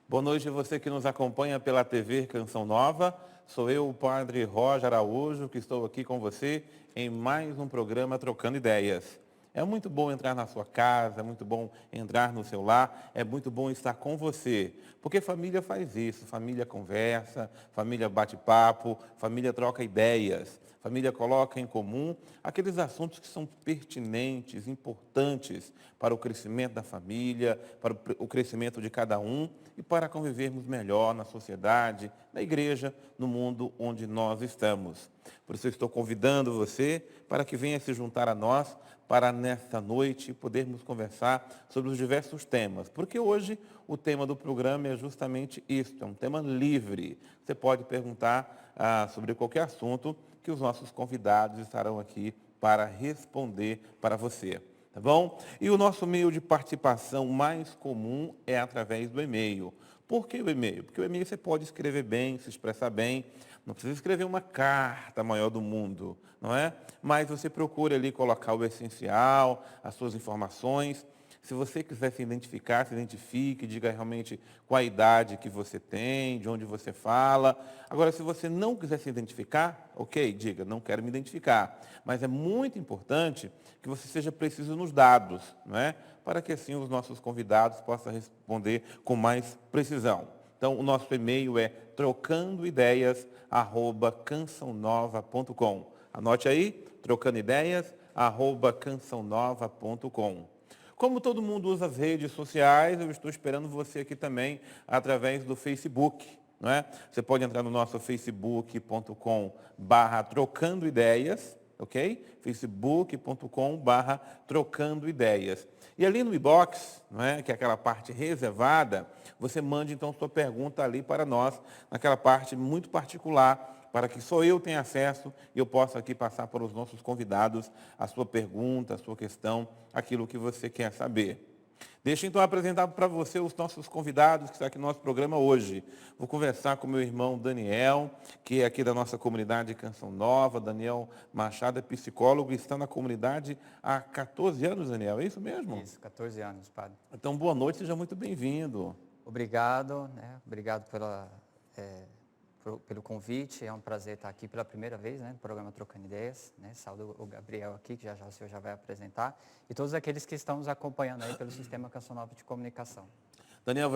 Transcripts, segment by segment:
Boa noite a você que nos acompanha pela TV Canção Nova. Sou eu, o Padre Roger Araújo, que estou aqui com você em mais um programa Trocando Ideias. É muito bom entrar na sua casa, é muito bom entrar no seu lar, é muito bom estar com você. Porque família faz isso, família conversa, família bate papo, família troca ideias. Família coloca em comum aqueles assuntos que são pertinentes, importantes para o crescimento da família, para o crescimento de cada um e para convivermos melhor na sociedade, na igreja, no mundo onde nós estamos. Por isso eu estou convidando você para que venha se juntar a nós para nesta noite podermos conversar sobre os diversos temas. Porque hoje o tema do programa é justamente isso, é um tema livre. Você pode perguntar sobre qualquer assunto que os nossos convidados estarão aqui para responder para você, tá bom? E o nosso meio de participação mais comum é através do e-mail. Por que o e-mail? Porque o e-mail você pode escrever bem, se expressar bem, não precisa escrever uma carta maior do mundo, não é? Mas você procura ali colocar o essencial, as suas informações. Se você quiser se identificar, se identifique, diga realmente qual a idade que você tem, de onde você fala. Agora, se você não quiser se identificar, ok, diga, não quero me identificar. Mas é muito importante que você seja preciso nos dados, não é? Para que assim os nossos convidados possam responder com mais precisão. Então, o nosso e-mail é trocandoideias@cançãonova.com. Anote aí, trocandoideias@cançãonova.com. Como todo mundo usa as redes sociais, eu estou esperando você aqui também através do Facebook, não é? Você pode entrar no nosso facebook.com/trocando ideias, ok? facebook.com/trocando ideias. E ali no inbox, não é? Que é aquela parte reservada, você mande então sua pergunta ali para nós, naquela parte muito particular, para que só eu tenha acesso e eu possa aqui passar para os nossos convidados a sua pergunta, a sua questão, aquilo que você quer saber. Deixa então apresentar para você os nossos convidados que estão aqui no nosso programa hoje. Vou conversar com meu irmão Daniel, que é aqui da nossa comunidade Canção Nova. Daniel Machado é psicólogo e está na comunidade há 14 anos, Daniel, é isso mesmo? Isso, 14 anos, padre. Então, boa noite, seja muito bem-vindo. Obrigado, né? Obrigado pelo convite. É um prazer estar aqui pela primeira vez, né, no programa Trocando Ideias, né? Saúdo o Gabriel aqui, que já já o senhor já vai apresentar, e todos aqueles que estão nos acompanhando aí pelo Sistema Canção Nova de Comunicação. Daniel,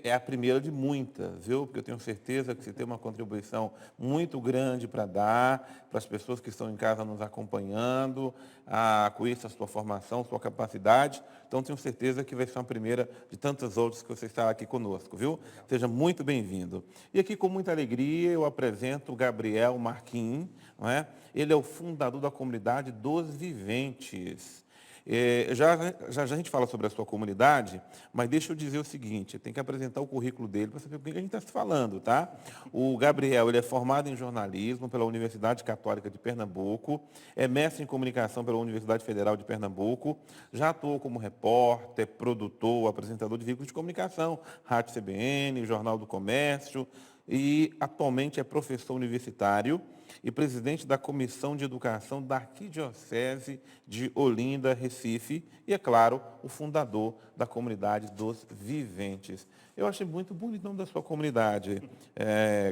é a primeira de muitas, viu? Porque eu tenho certeza que você tem uma contribuição muito grande para dar para as pessoas que estão em casa nos acompanhando, com isso a sua formação, sua capacidade. Então, tenho certeza que vai ser uma primeira de tantas outras que você está aqui conosco, viu? Seja muito bem-vindo. E aqui, com muita alegria, eu apresento o Gabriel Marquim, não é? Ele é o fundador da comunidade dos Viventes. Já a gente fala sobre a sua comunidade, mas deixa eu dizer o seguinte, tem que apresentar o currículo dele para saber com quem a gente está se falando, tá? O Gabriel, ele é formado em jornalismo pela Universidade Católica de Pernambuco, é mestre em comunicação pela Universidade Federal de Pernambuco, já atuou como repórter, produtor, apresentador de veículos de comunicação, Rádio CBN, Jornal do Comércio, e atualmente é professor universitário e presidente da Comissão de Educação da Arquidiocese de Olinda, Recife, e, é claro, o fundador da comunidade dos Viventes. Eu achei muito bonito o nome da sua comunidade,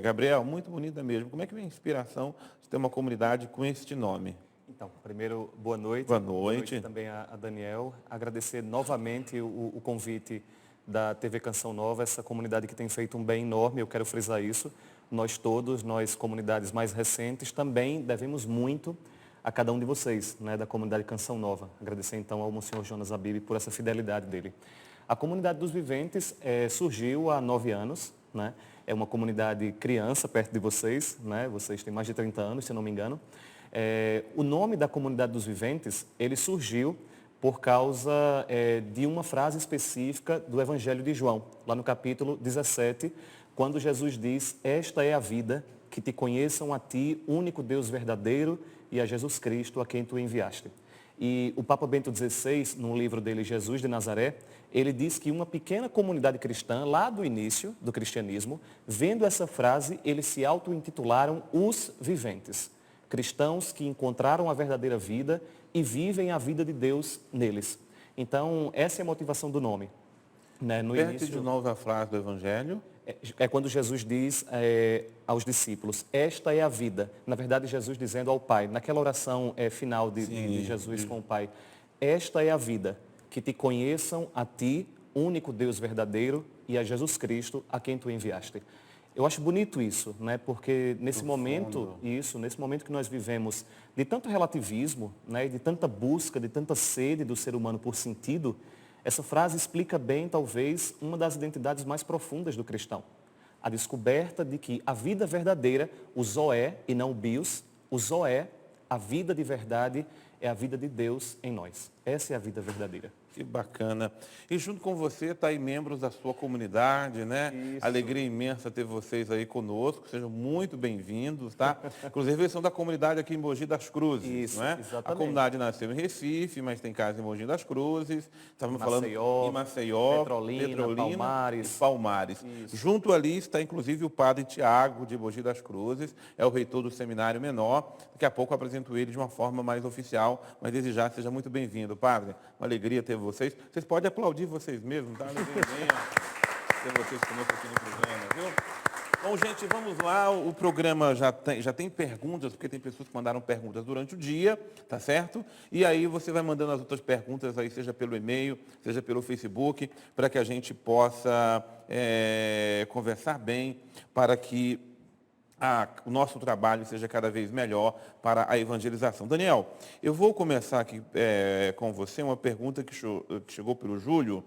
Gabriel, muito bonita mesmo. Como é que vem a inspiração de ter uma comunidade com este nome? Então, primeiro, boa noite. Boa Boa noite noite. também a Daniel. Agradecer novamente o convite da TV Canção Nova, essa comunidade que tem feito um bem enorme, eu quero frisar isso. Nós todos, nós comunidades mais recentes, também devemos muito a cada um de vocês, né, da comunidade Canção Nova. Agradecer então ao Monsenhor Jonas Abib por essa fidelidade dele. A comunidade dos Viventes surgiu há 9 anos, né? É uma comunidade criança perto de vocês, né? Vocês têm mais de 30 anos, se não me engano. O nome da comunidade dos Viventes, ele surgiu por causa de uma frase específica do Evangelho de João, lá no capítulo 17, quando Jesus diz: esta é a vida, que te conheçam a ti, único Deus verdadeiro, e a Jesus Cristo, a quem tu enviaste. E o Papa Bento XVI, no livro dele, Jesus de Nazaré, ele diz que uma pequena comunidade cristã, lá do início do cristianismo, vendo essa frase, eles se auto-intitularam os viventes. Cristãos que encontraram a verdadeira vida e vivem a vida de Deus neles. Então, essa é a motivação do nome. Né? No Repete início, de novo a frase do Evangelho. é quando Jesus diz aos discípulos, esta é a vida. Na verdade, Jesus dizendo ao Pai, naquela oração final de Jesus com o Pai, esta é a vida, que te conheçam a ti, único Deus verdadeiro, e a Jesus Cristo, a quem tu enviaste. Eu acho bonito isso, né? Porque nesse momento que nós vivemos de tanto relativismo, né? De tanta busca, de tanta sede do ser humano por sentido, essa frase explica bem, talvez, uma das identidades mais profundas do cristão. A descoberta de que a vida verdadeira, o Zoé e não o bios, o Zoé, a vida de verdade, é a vida de Deus em nós. Essa é a vida verdadeira. Que bacana. E junto com você está aí membros da sua comunidade, né? Isso. Alegria imensa ter vocês aí conosco. Sejam muito bem-vindos, tá? Inclusive, eles são da comunidade aqui em Mogi das Cruzes, Isso, não é? exatamente. A comunidade nasceu em Recife, mas tem casa em Mogi das Cruzes. Estávamos falando em Maceió, Petrolina, Palmares. e Palmares. Isso. Junto ali está, inclusive, o padre Tiago, de Mogi das Cruzes. É o reitor do Seminário Menor. Daqui a pouco eu apresento ele de uma forma mais oficial, mas desde já seja muito bem-vindo, padre. Uma alegria ter vocês. Vocês podem aplaudir vocês mesmos, tá? Alegria ter vocês conosco aqui no programa, viu? Bom, gente, vamos lá. O programa já tem perguntas, porque tem pessoas que mandaram perguntas durante o dia, tá certo? E aí você vai mandando as outras perguntas aí, seja pelo e-mail, seja pelo Facebook, para que a gente possa conversar bem, para que o nosso trabalho seja cada vez melhor para a evangelização. Daniel, eu vou começar aqui com você uma pergunta que chegou pelo Júlio.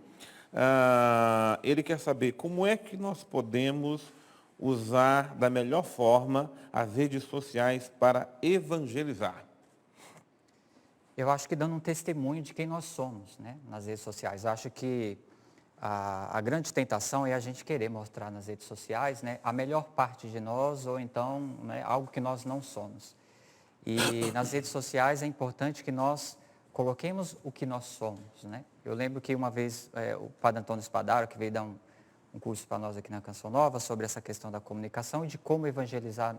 Ele quer saber como é que nós podemos usar da melhor forma as redes sociais para evangelizar. Eu acho que dando um testemunho de quem nós somos, né, nas redes sociais. Eu acho que a grande tentação é a gente querer mostrar nas redes sociais, né, a melhor parte de nós ou então, né, algo que nós não somos. E nas redes sociais é importante que nós coloquemos o que nós somos, né? Eu lembro que uma vez o padre Antônio Spadaro, que veio dar um curso para nós aqui na Canção Nova sobre essa questão da comunicação e de como evangelizar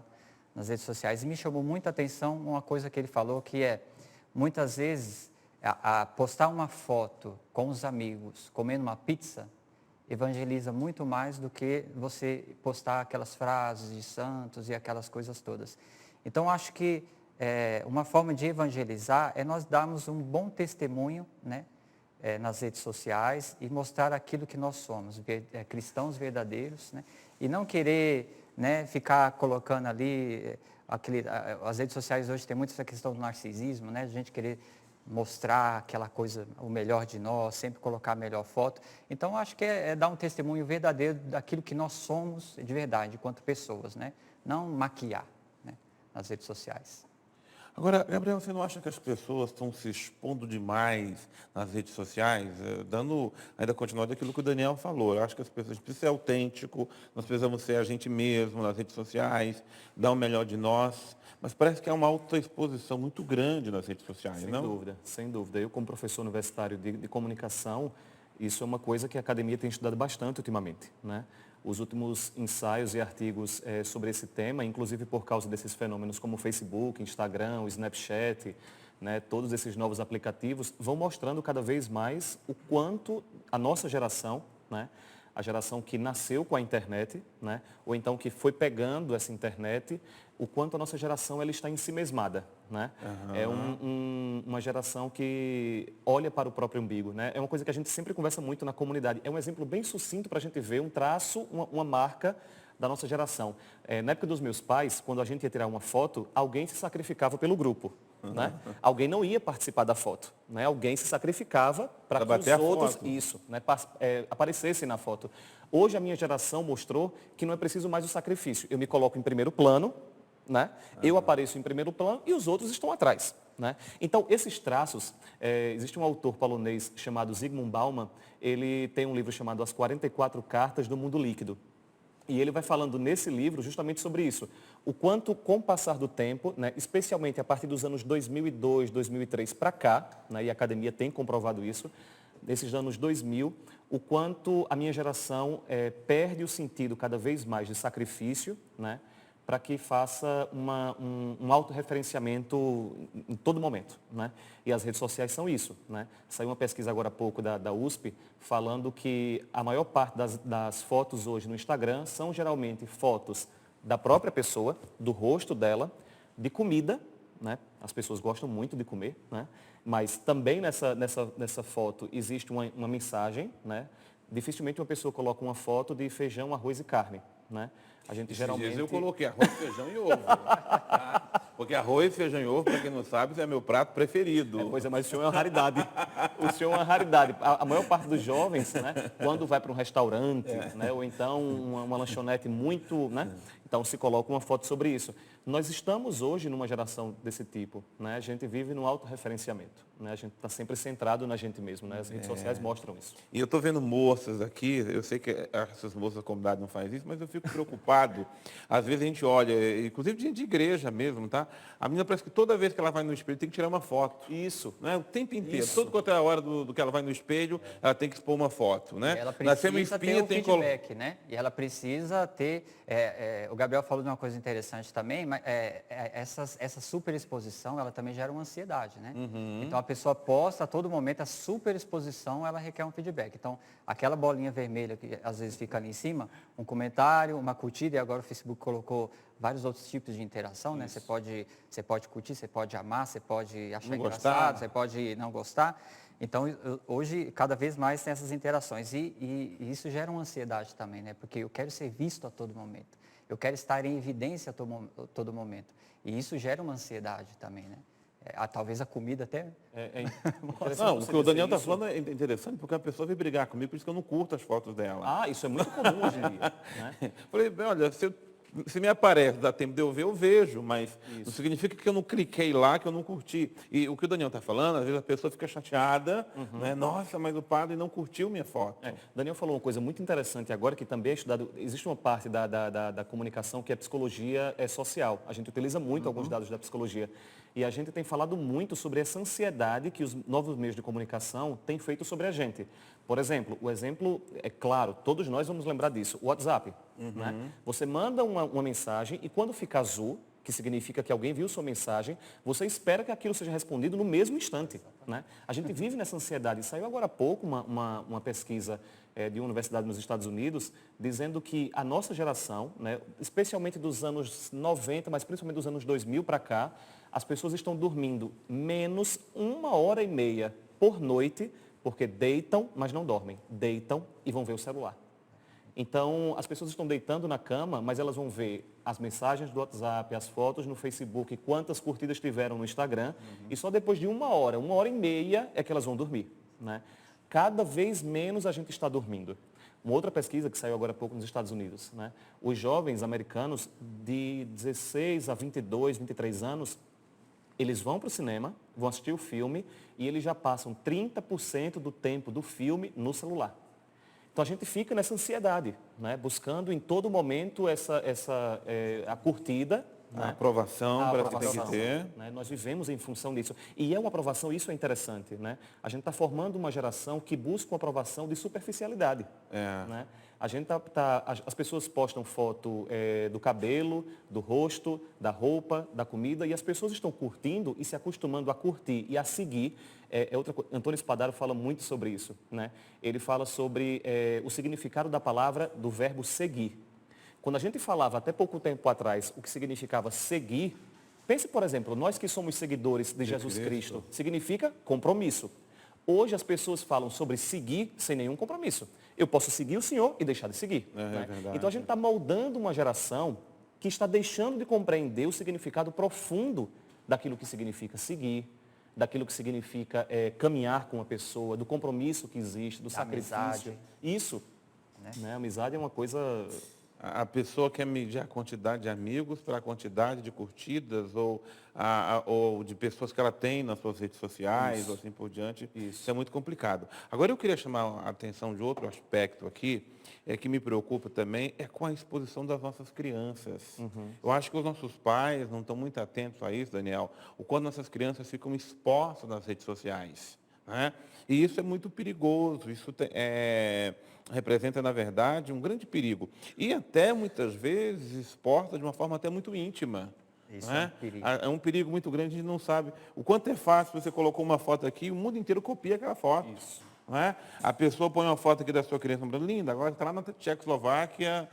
nas redes sociais. E me chamou muita atenção uma coisa que ele falou, que é, muitas vezes, a postar uma foto com os amigos comendo uma pizza evangeliza muito mais do que você postar aquelas frases de santos e aquelas coisas todas. Então, acho que uma forma de evangelizar é nós darmos um bom testemunho, né, nas redes sociais e mostrar aquilo que nós somos, cristãos verdadeiros, né, e não querer, né, ficar colocando ali, as redes sociais hoje tem muito essa questão do narcisismo, né, a gente querer mostrar aquela coisa, o melhor de nós, sempre colocar a melhor foto. Então, acho que é dar um testemunho verdadeiro daquilo que nós somos de verdade, enquanto pessoas, né? Não maquiar, né, nas redes sociais. Agora, Gabriel, você não acha que as pessoas estão se expondo demais nas redes sociais? Dando ainda continuidade daquilo que o Daniel falou. Eu acho que as pessoas precisam ser autêntico, nós precisamos ser a gente mesmo nas redes sociais, dar o melhor de nós. Mas parece que há uma autoexposição muito grande nas redes sociais, não? Sem dúvida, sem dúvida. Eu, como professor universitário de comunicação, isso é uma coisa que a academia tem estudado bastante ultimamente, né? Os últimos ensaios e artigos sobre esse tema, inclusive por causa desses fenômenos como o Facebook, Instagram, o Snapchat, né, todos esses novos aplicativos, vão mostrando cada vez mais o quanto a nossa geração, né, a geração que nasceu com a internet, né, ou então que foi pegando essa internet, o quanto a nossa geração ela está ensimesmada, né? Uhum. É uma geração que olha para o próprio umbigo, né? É uma coisa que a gente sempre conversa muito na comunidade. É um exemplo bem sucinto para a gente ver um traço, uma marca da nossa geração. Na época dos meus pais, quando a gente ia tirar uma foto, alguém se sacrificava pelo grupo. Né? Alguém não ia participar da foto, né? Alguém se sacrificava para que os outros né, aparecessem na foto. Hoje a minha geração mostrou que não é preciso mais o sacrifício. Eu me coloco em primeiro plano, né? Eu apareço em primeiro plano e os outros estão atrás. Né? Então, esses traços, existe um autor polonês chamado Zygmunt Bauman, ele tem um livro chamado As 44 Cartas do Mundo Líquido. E ele vai falando nesse livro justamente sobre isso. O quanto, com o passar do tempo, né, especialmente a partir dos anos 2002, 2003 para cá, né, e a academia tem comprovado isso, nesses anos 2000, o quanto a minha geração perde o sentido cada vez mais de sacrifício, né, para que faça um autorreferenciamento em todo momento, né? E as redes sociais são isso, né? Saiu uma pesquisa agora há pouco da USP falando que a maior parte das fotos hoje no Instagram são geralmente fotos da própria pessoa, do rosto dela, de comida, né? As pessoas gostam muito de comer, né? Mas também nessa foto existe uma mensagem, né? Dificilmente uma pessoa coloca uma foto de feijão, arroz e carne, né? A gente geralmente... Eu coloquei arroz, feijão e ovo. Tá? Porque arroz, feijão e ovo, para quem não sabe, é meu prato preferido. Pois é, mas o senhor é uma raridade. O senhor é uma raridade. A maior parte dos jovens, né, quando vai para um restaurante, né, ou então uma lanchonete muito, né, então se coloca uma foto sobre isso. Nós estamos hoje numa geração desse tipo, né? A gente vive no autorreferenciamento, né? A gente está sempre centrado na gente mesmo, né? As redes sociais mostram isso. E eu estou vendo moças aqui, eu sei que essas moças da comunidade não fazem isso, mas eu fico preocupado. Às vezes a gente olha, inclusive de igreja mesmo, tá? A menina parece que toda vez que ela vai no espelho tem que tirar uma foto. Isso. Né? O tempo inteiro. Isso. Toda quanto é a hora do que ela vai no espelho, ela tem que expor uma foto. Né? Ela Nasceu uma precisa espinha, ter o tem que feedback, né? E ela precisa ter... o Gabriel falou de uma coisa interessante também, mas essa superexposição, ela também gera uma ansiedade, né? Então, a pessoa posta a todo momento, a superexposição, ela requer um feedback. Então, aquela bolinha vermelha que às vezes fica ali em cima, um comentário, uma curtida, e agora o Facebook colocou vários outros tipos de interação, né? Você pode curtir, você pode amar, você pode achar engraçado, você pode não gostar. Então, hoje, cada vez mais tem essas interações. E isso gera uma ansiedade também, né? Porque eu quero ser visto a todo momento. Eu quero estar em evidência a todo momento. E isso gera uma ansiedade também, né? Talvez a comida até... Não, o que o Daniel está falando é interessante, porque a pessoa veio brigar comigo, por isso que eu não curto as fotos dela. Ah, isso é muito comum hoje em dia, né? Falei, olha, se me aparece, dá tempo de eu ver, eu vejo, mas não significa que eu não cliquei lá, que eu não curti. E o que o Daniel está falando, às vezes a pessoa fica chateada, né? Nossa, mas o padre não curtiu minha foto. Daniel falou uma coisa muito interessante agora, que também é estudado, existe uma parte da comunicação que é psicologia social. A gente utiliza muito alguns dados da psicologia. E a gente tem falado muito sobre essa ansiedade que os novos meios de comunicação têm feito sobre a gente. Por exemplo, o exemplo é claro, todos nós vamos lembrar disso, o WhatsApp. Né? Você manda uma mensagem e quando fica azul, que significa que alguém viu sua mensagem, você espera que aquilo seja respondido no mesmo instante. Né? A gente vive nessa ansiedade. Saiu agora há pouco uma pesquisa de uma universidade nos Estados Unidos, dizendo que a nossa geração, né, especialmente dos anos 90, mas principalmente dos anos 2000 para cá, as pessoas estão dormindo menos 1h30 por noite, porque deitam, mas não dormem. Deitam e vão ver o celular. Então, as pessoas estão deitando na cama, mas elas vão ver as mensagens do WhatsApp, as fotos no Facebook, quantas curtidas tiveram no Instagram, e só depois de 1h30 é que elas vão dormir. Né? Cada vez menos a gente está dormindo. Uma outra pesquisa que saiu agora há pouco nos Estados Unidos, né? Os jovens americanos de 16 a 22, 23 anos, eles vão para o cinema, vão assistir o filme e eles já passam 30% do tempo do filme no celular. Então a gente fica nessa ansiedade, né? Buscando em todo momento a curtida, A né? aprovação, parece que tem que ter. Né? Nós vivemos em função disso. E é uma aprovação, isso é interessante. Né? A gente está formando uma geração que busca uma aprovação de superficialidade. Né? As pessoas postam foto do cabelo, do rosto, da roupa, da comida, e as pessoas estão curtindo e se acostumando a curtir e a seguir. Antônio Spadaro fala muito sobre isso. Né? Ele fala sobre o significado da palavra, do verbo seguir. Quando a gente falava até pouco tempo atrás o que significava seguir, pense, por exemplo, nós que somos seguidores de Jesus Cristo, significa compromisso. Hoje as pessoas falam sobre seguir sem nenhum compromisso. Eu posso seguir o Senhor e deixar de seguir. Né? Então a gente está moldando uma geração que está deixando de compreender o significado profundo daquilo que significa seguir, daquilo que significa caminhar com a pessoa, do compromisso que existe, do sacrifício. Amizade. Isso. Né? Amizade é uma coisa... A pessoa quer medir a quantidade de amigos para a quantidade de curtidas ou de pessoas que ela tem nas suas redes sociais ou assim por diante. Isso é muito complicado. Agora eu queria chamar a atenção de outro aspecto aqui, que me preocupa também, é com a exposição das nossas crianças. Eu acho que os nossos pais não estão muito atentos a isso, Daniel, o quanto nossas crianças ficam expostas nas redes sociais. né? E isso é muito perigoso, representa, na verdade, um grande perigo. E até, muitas vezes, exporta de uma forma até muito íntima. Isso é um Né? perigo. É um perigo muito grande, a gente não sabe. O quanto é fácil, você colocou uma foto aqui, o mundo inteiro copia aquela foto. Isso. Não é? A pessoa põe uma foto aqui da sua criança, linda, agora está lá na Tchecoslováquia,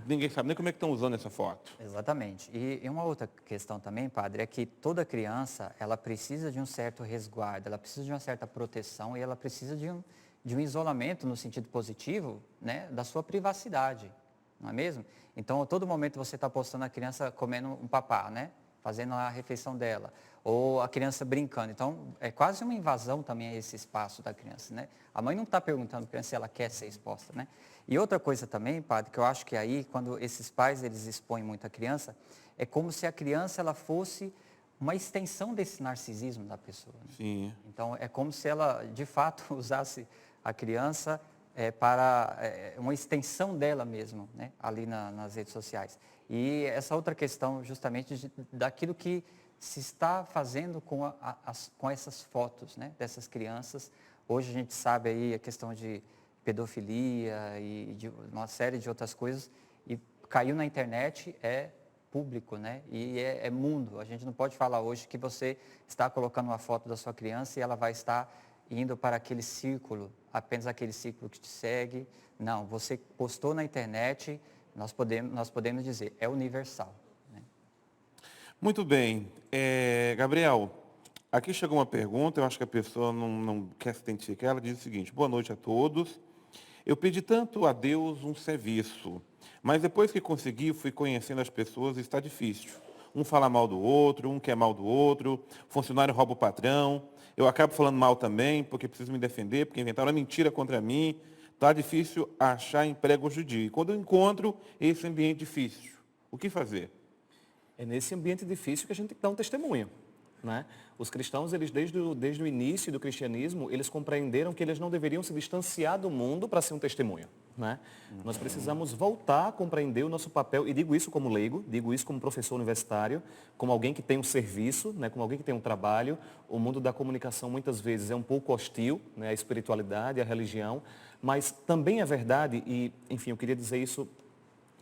ninguém sabe nem como é que estão usando essa foto. Exatamente. E uma outra questão também, padre, é que toda criança, ela precisa de um certo resguardo, ela precisa de uma certa proteção e ela precisa de um isolamento no sentido positivo, né, da sua privacidade, não é mesmo? Então, a todo momento você está postando a criança comendo um papá, né, fazendo a refeição dela, ou a criança brincando. Então, é quase uma invasão também a esse espaço da criança, né? A mãe não está perguntando para a criança se ela quer ser exposta, né? E outra coisa também, padre, que eu acho que aí, quando esses pais, eles expõem muito a criança, é como se a criança, ela fosse uma extensão desse narcisismo da pessoa. Né? Sim. Então, é como se ela, de fato, usasse a criança para uma extensão dela mesma, né? Ali nas redes sociais. E essa outra questão, justamente, daquilo que se está fazendo com essas fotos, né? Dessas crianças. Hoje a gente sabe aí a questão de pedofilia e de uma série de outras coisas, e caiu na internet, é público, né? E é mundo. A gente não pode falar hoje que você está colocando uma foto da sua criança e ela vai estar indo para aquele círculo, apenas aquele círculo que te segue. Não, você postou na internet, nós podemos dizer, é universal. Né? Muito bem. Gabriel, aqui chegou uma pergunta, eu acho que a pessoa não quer se identificar, ela diz o seguinte: boa noite a todos. Eu pedi tanto a Deus um serviço, mas depois que consegui, fui conhecendo as pessoas e está difícil. Um fala mal do outro, um quer mal do outro, funcionário rouba o patrão, eu acabo falando mal também, porque preciso me defender, porque inventaram uma mentira contra mim. Está difícil achar emprego hoje em dia. E quando eu encontro esse ambiente difícil, o que fazer? É nesse ambiente difícil que a gente tem que dar um testemunho. Né? Os cristãos, eles desde o início do cristianismo, eles compreenderam que eles não deveriam se distanciar do mundo para ser um testemunho. Né? Nós precisamos voltar a compreender o nosso papel, e digo isso como leigo, digo isso como professor universitário, como alguém que tem um serviço, né? Como alguém que tem um trabalho. O mundo da comunicação muitas vezes é um pouco hostil, né? À espiritualidade, à religião, mas também é verdade, e enfim, eu queria dizer isso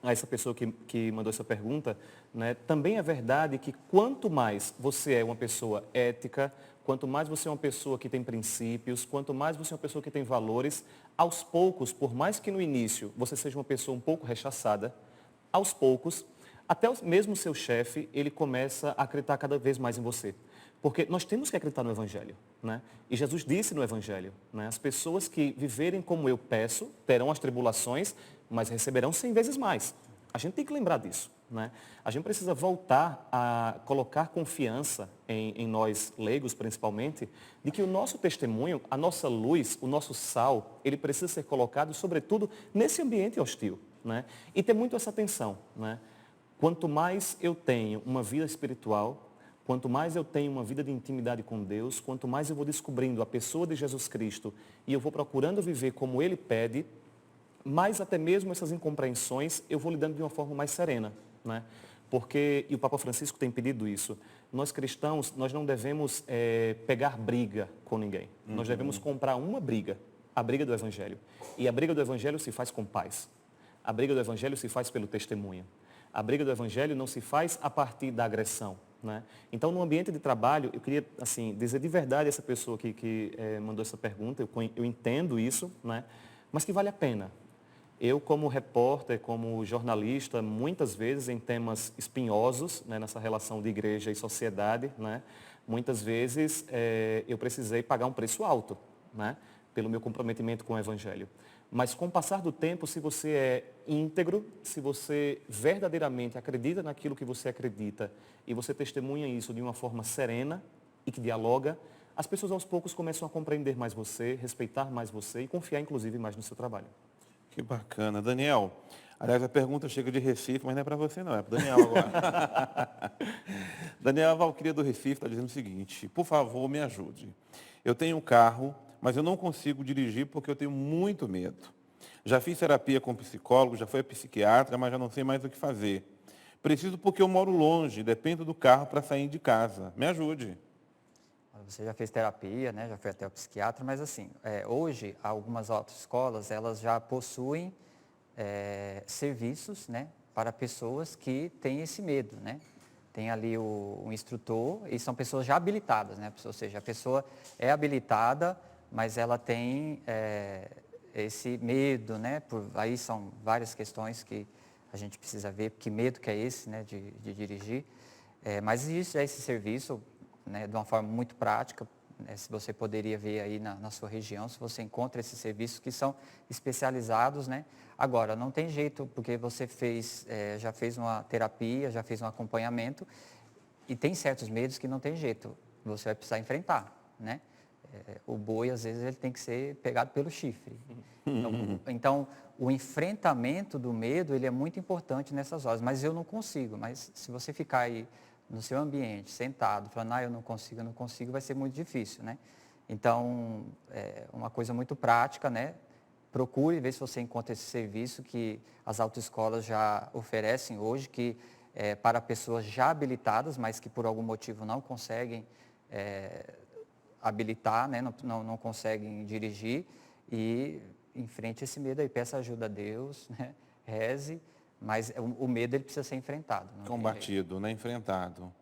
a essa pessoa que mandou essa pergunta, né? Também é verdade que quanto mais você é uma pessoa ética, quanto mais você é uma pessoa que tem princípios, quanto mais você é uma pessoa que tem valores, aos poucos, por mais que no início você seja uma pessoa um pouco rechaçada, aos poucos, até mesmo o seu chefe, ele começa a acreditar cada vez mais em você. Porque nós temos que acreditar no Evangelho. Né? E Jesus disse no Evangelho, né? As pessoas que viverem como eu peço, terão as tribulações, mas receberão 100 vezes mais. A gente tem que lembrar disso. Né? A gente precisa voltar a colocar confiança em nós leigos, principalmente, de que o nosso testemunho, a nossa luz, o nosso sal, ele precisa ser colocado, sobretudo, nesse ambiente hostil. Né? E ter muito essa atenção. Né? Quanto mais eu tenho uma vida espiritual, quanto mais eu tenho uma vida de intimidade com Deus, quanto mais eu vou descobrindo a pessoa de Jesus Cristo e eu vou procurando viver como Ele pede, mais até mesmo essas incompreensões eu vou lidando de uma forma mais serena. Né? Porque, e o Papa Francisco tem pedido isso, nós cristãos, nós não devemos pegar briga com ninguém. Nós devemos comprar uma briga, a briga do Evangelho. E a briga do Evangelho se faz com paz. A briga do Evangelho se faz pelo testemunho. A briga do Evangelho não se faz a partir da agressão. Né? Então, no ambiente de trabalho, eu queria assim, dizer de verdade a essa pessoa que mandou essa pergunta, eu entendo isso, né? Mas que vale a pena. Eu, como repórter, como jornalista, muitas vezes em temas espinhosos, né, nessa relação de igreja e sociedade, né, muitas vezes eu precisei pagar um preço alto, né, pelo meu comprometimento com o Evangelho. Mas com o passar do tempo, se você é íntegro, se você verdadeiramente acredita naquilo que você acredita e você testemunha isso de uma forma serena e que dialoga, as pessoas aos poucos começam a compreender mais você, respeitar mais você e confiar inclusive mais no seu trabalho. Que bacana. Daniel, aliás, a pergunta chega de Recife, mas não é para você não, é para o Daniel agora. Daniel, a Valquíria do Recife está dizendo o seguinte: por favor, me ajude. Eu tenho um carro, mas eu não consigo dirigir porque eu tenho muito medo. Já fiz terapia com psicólogo, já fui a psiquiatra, mas já não sei mais o que fazer. Preciso porque eu moro longe, dependo do carro para sair de casa. Me ajude. você já fez terapia, né? Já foi até o psiquiatra, mas assim, hoje algumas autoescolas, elas já possuem serviços, né? Para pessoas que têm esse medo, né? Tem ali um instrutor e são pessoas já habilitadas, né? Ou seja, a pessoa é habilitada, mas ela tem esse medo, né? Aí são várias questões que a gente precisa ver, que medo que é esse, né? De dirigir. Mas existe esse serviço, né? De uma forma muito prática, né? Se você poderia ver aí na sua região, se você encontra esses serviços que são especializados, né? Agora, não tem jeito, porque você já fez uma terapia, já fez um acompanhamento, e tem certos medos que não tem jeito, você vai precisar enfrentar, né? O boi, às vezes, ele tem que ser pegado pelo chifre. Então, o enfrentamento do medo, ele é muito importante nessas horas, mas eu não consigo. Mas se você ficar aí no seu ambiente, sentado, falando, eu não consigo, vai ser muito difícil, né? Então, é uma coisa muito prática, né? Procure ver se você encontra esse serviço que as autoescolas já oferecem hoje, que para pessoas já habilitadas, mas que por algum motivo não conseguem habilitar, né? Não conseguem dirigir, e enfrente esse medo aí, peça ajuda a Deus, né? Reze, mas o medo ele precisa ser enfrentado. Combatido, né? Enfrentado.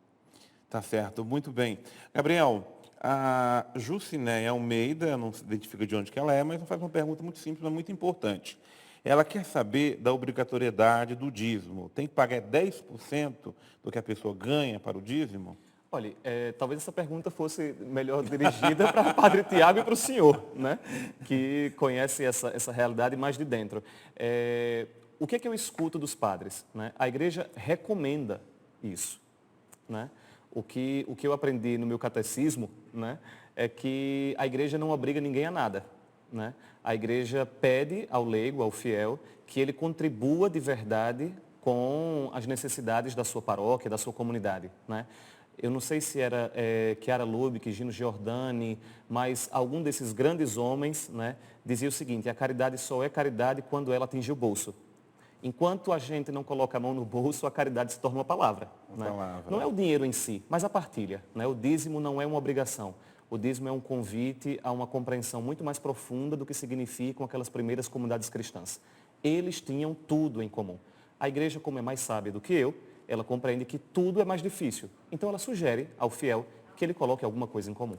Tá certo, muito bem. Gabriel, a Jucinéia Almeida, não se identifica de onde que ela é, mas faz uma pergunta muito simples, mas muito importante. Ela quer saber da obrigatoriedade do dízimo. Tem que pagar 10% do que a pessoa ganha para o dízimo? Olha, talvez essa pergunta fosse melhor dirigida para o Padre Tiago e para o senhor, né? Que conhece essa realidade mais de dentro. O que é que eu escuto dos padres? Né? A igreja recomenda isso, né? O que eu aprendi no meu catecismo, né, é que a igreja não obriga ninguém a nada, né? A igreja pede ao leigo, ao fiel, que ele contribua de verdade com as necessidades da sua paróquia, da sua comunidade, né? Eu não sei se era Chiara Lubick, Gino Giordani, mas algum desses grandes homens, né, dizia o seguinte: a caridade só é caridade quando ela atinge o bolso. Enquanto a gente não coloca a mão no bolso, a caridade se torna uma palavra. Né? Não é o dinheiro em si, mas a partilha. Né? O dízimo não é uma obrigação. O dízimo é um convite a uma compreensão muito mais profunda do que significam aquelas primeiras comunidades cristãs. Eles tinham tudo em comum. A igreja, como é mais sábia do que eu, ela compreende que tudo é mais difícil. Então ela sugere ao fiel que ele coloque alguma coisa em comum.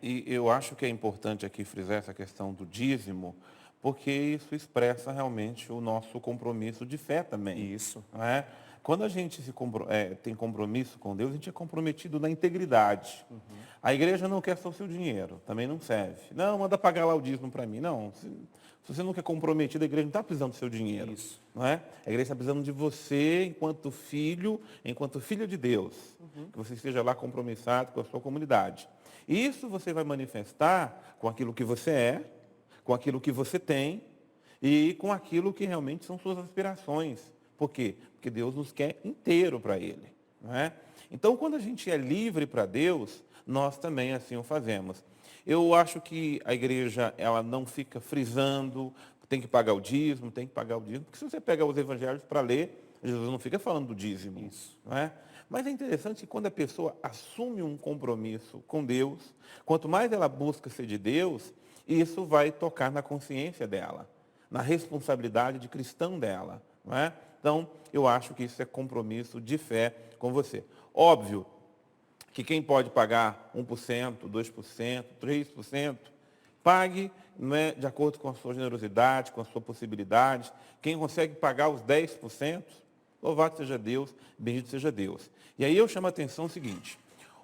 E eu acho que é importante aqui frisar essa questão do dízimo, porque isso expressa realmente o nosso compromisso de fé também. Isso. Não é? Quando a gente tem compromisso com Deus, a gente é comprometido na integridade. Uhum. A igreja não quer só o seu dinheiro, também não serve. Não, manda pagar lá o dízimo para mim. Não, se você nunca é comprometido, a igreja não está precisando do seu dinheiro. Isso. Não é? A igreja está precisando de você enquanto filho de Deus. Uhum. Que você esteja lá compromissado com a sua comunidade. Isso você vai manifestar com aquilo que você é, com aquilo que você tem e com aquilo que realmente são suas aspirações. Por quê? Porque Deus nos quer inteiro para Ele. Não é? Então, quando a gente é livre para Deus, nós também assim o fazemos. Eu acho que a igreja ela não fica frisando, tem que pagar o dízimo, porque se você pega os evangelhos para ler, Jesus não fica falando do dízimo. Isso. Não é? Mas é interessante que quando a pessoa assume um compromisso com Deus, quanto mais ela busca ser de Deus, isso vai tocar na consciência dela, na responsabilidade de cristão dela. Não é? Então, eu acho que isso é compromisso de fé com você. Óbvio que quem pode pagar 1%, 2%, 3%, pague, não é, de acordo com a sua generosidade, com a sua possibilidade. Quem consegue pagar os 10%, louvado seja Deus, bendito seja Deus. E aí eu chamo a atenção o seguinte: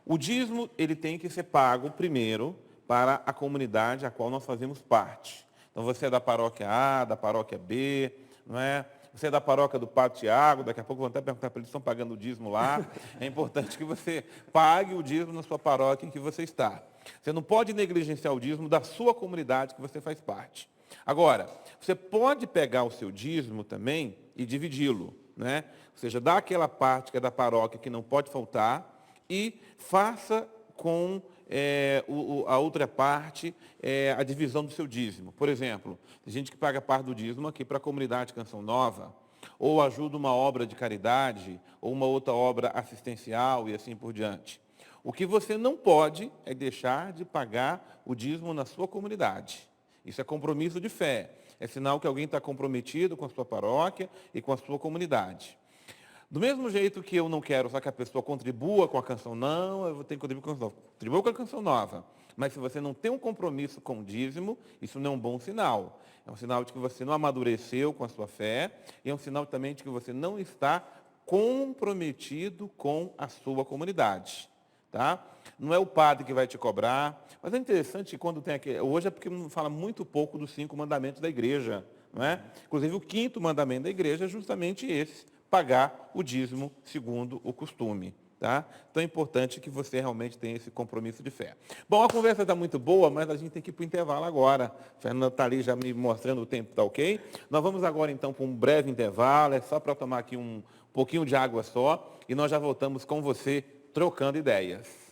o dízimo ele tem que ser pago primeiro para a comunidade a qual nós fazemos parte. Então você é da paróquia A, da paróquia B, não é? Você é da paróquia do Padre Tiago, daqui a pouco vão até perguntar para eles, estão pagando o dízimo lá. É importante que você pague o dízimo na sua paróquia em que você está. Você não pode negligenciar o dízimo da sua comunidade que você faz parte. Agora, você pode pegar o seu dízimo também e dividi-lo, né? Ou seja, dá aquela parte que é da paróquia que não pode faltar e faça com a outra parte, a divisão do seu dízimo. Por exemplo, tem gente que paga parte do dízimo aqui para a comunidade Canção Nova, ou ajuda uma obra de caridade, ou uma outra obra assistencial e assim por diante. O que você não pode é deixar de pagar o dízimo na sua comunidade. Isso é compromisso de fé. É sinal que alguém está comprometido com a sua paróquia e com a sua comunidade. Do mesmo jeito que eu não quero só que a pessoa contribua com a canção, não, eu vou ter que contribuir com a canção nova. Contribua com a canção nova. Mas se você não tem um compromisso com o dízimo, isso não é um bom sinal. É um sinal de que você não amadureceu com a sua fé e é um sinal também de que você não está comprometido com a sua comunidade. Tá? Não é o padre que vai te cobrar, mas é interessante que quando tem aqui, hoje é porque fala muito pouco dos 5 mandamentos da igreja, não é? Inclusive o 5º mandamento da igreja é justamente esse, pagar o dízimo segundo o costume. Tá? Então é importante que você realmente tenha esse compromisso de fé. Bom, a conversa está muito boa, mas a gente tem que ir para o intervalo agora. A Fernanda está ali já me mostrando o tempo, está ok? Nós vamos agora então para um breve intervalo, é só para tomar aqui um pouquinho de água só, e nós já voltamos com você trocando ideias.